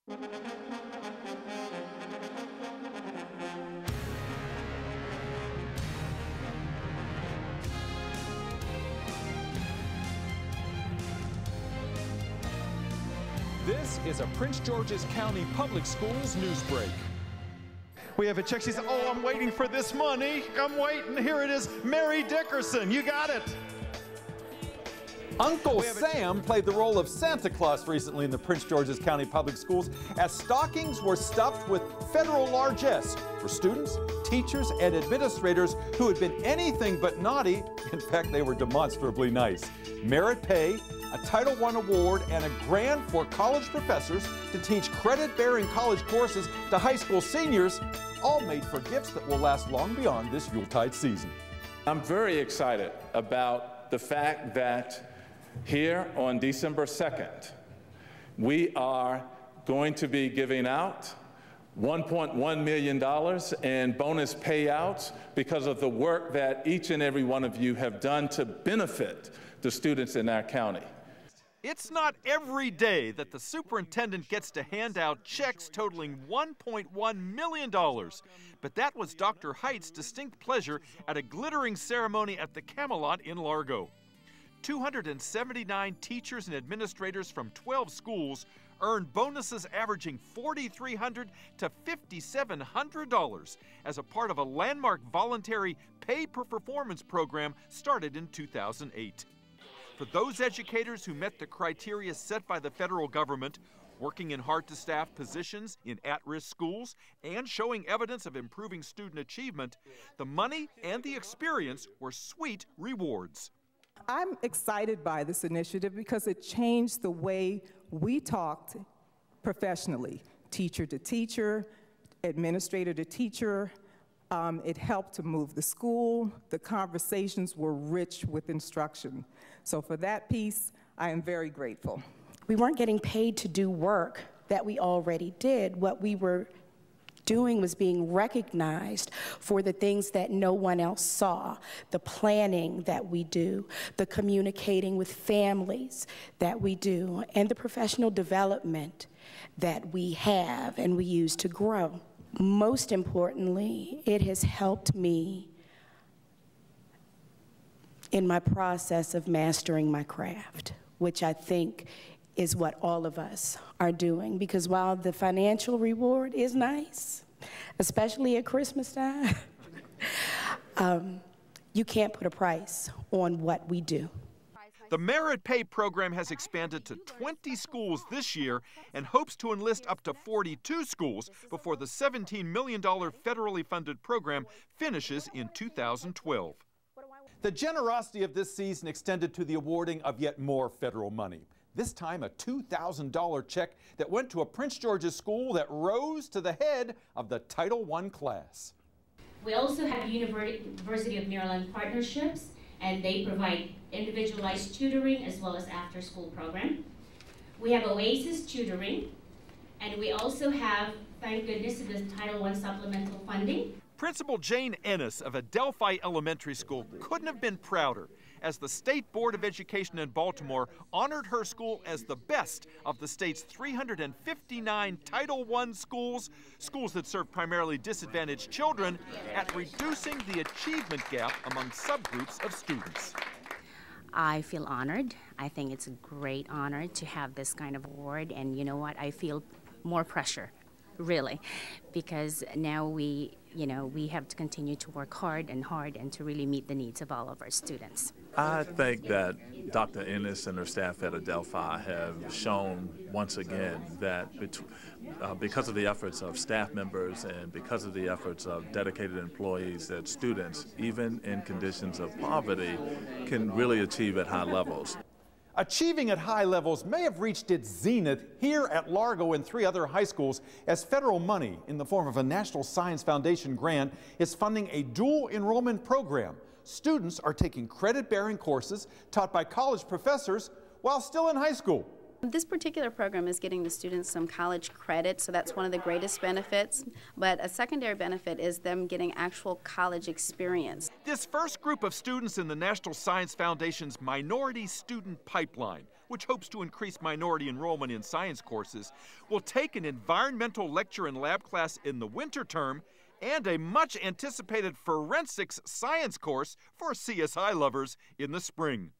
This is a Prince George's County Public Schools news break. We have a check. She said, "Oh, I'm waiting for this money. I'm waiting. Here it is. Mary Dickerson, you got it." Uncle Sam played the role of Santa Claus recently in the Prince George's County Public Schools as stockings were stuffed with federal largesse for students, teachers, and administrators who had been anything but naughty. In fact, they were demonstrably nice. Merit pay, a Title I award, and a grant for college professors to teach credit-bearing college courses to high school seniors, all made for gifts that will last long beyond this Yuletide season. I'm very excited about the fact that here on December 2nd, we are going to be giving out $1.1 million in bonus payouts because of the work that each and every one of you have done to benefit the students in our county. It's not every day that the superintendent gets to hand out checks totaling $1.1 million, but that was Dr. Height's distinct pleasure at a glittering ceremony at the Camelot in Largo. 279 teachers and administrators from 12 schools earned bonuses averaging $4,300 to $5,700 as a part of a landmark voluntary pay-per-performance program started in 2008. For those educators who met the criteria set by the federal government, working in hard-to-staff positions in at-risk schools and showing evidence of improving student achievement, the money and the experience were sweet rewards. I'm excited by this initiative because it changed the way we talked professionally, teacher to teacher, administrator to teacher. It helped to move the school. The conversations were rich with instruction. So for that piece, I am very grateful. We weren't getting paid to do work that we already did. What we were doing was being recognized for the things that no one else saw, the planning that we do, the communicating with families that we do, and the professional development that we have and we use to grow. Most importantly, it has helped me in my process of mastering my craft, which I think is what all of us are doing, because while the financial reward is nice, especially at Christmas time, you can't put a price on what we do. The Merit Pay program has expanded to 20 schools this year and hopes to enlist up to 42 schools before the $17 million federally funded program finishes in 2012. The generosity of this season extended to the awarding of yet more federal money. This time a $2,000 check that went to a Prince George's school that rose to the head of the Title I class. We also have University of Maryland partnerships, and they provide individualized tutoring as well as after-school program. We have Oasis tutoring, and we also have, thank goodness, the Title I supplemental funding. Principal Jane Ennis of Adelphi Elementary School couldn't have been prouder, as the State Board of Education in Baltimore honored her school as the best of the state's 359 Title I schools, schools that serve primarily disadvantaged children, at reducing the achievement gap among subgroups of students. I feel honored. I think it's a great honor to have this kind of award, and you know what? I feel more pressure, really, because now we have to continue to work hard and to really meet the needs of all of our students. I think that Dr. Ennis and her staff at Adelphi have shown once again that because of the efforts of staff members and because of the efforts of dedicated employees, that students, even in conditions of poverty, can really achieve at high levels. Achieving at high levels may have reached its zenith here at Largo and 3 other high schools as federal money in the form of a National Science Foundation grant is funding a dual enrollment program. Students are taking credit-bearing courses taught by college professors while still in high school. This particular program is getting the students some college credit, so that's one of the greatest benefits. But a secondary benefit is them getting actual college experience. This first group of students in the National Science Foundation's Minority Student Pipeline which hopes to increase minority enrollment in science courses, will take an environmental lecture and lab class in the winter term and a much anticipated forensics science course for CSI lovers in the spring.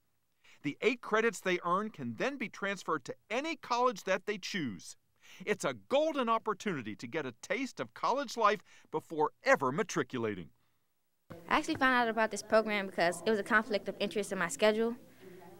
The 8 credits they earn can then be transferred to any college that they choose. It's a golden opportunity to get a taste of college life before ever matriculating. I actually found out about this program because it was a conflict of interest in my schedule.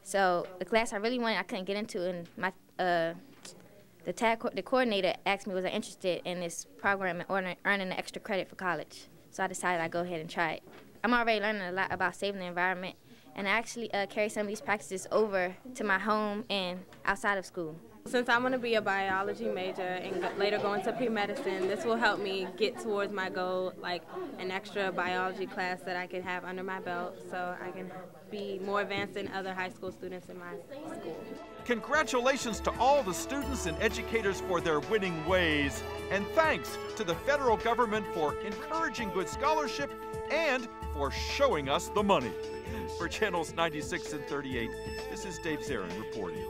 So the class I really wanted, I couldn't get into, and my the coordinator asked me was I interested in this program and earning an extra credit for college. So I decided I'd go ahead and try it. I'm already learning a lot about saving the environment, and I actually carry some of these practices over to my home and outside of school. Since I'm going to be a biology major and later go into pre-medicine, this will help me get towards my goal, like an extra biology class that I can have under my belt so I can be more advanced than other high school students in my school. Congratulations to all the students and educators for their winning ways, and thanks to the federal government for encouraging good scholarship and for showing us the money. For Channels 96 and 38, this is Dave Zarin reporting.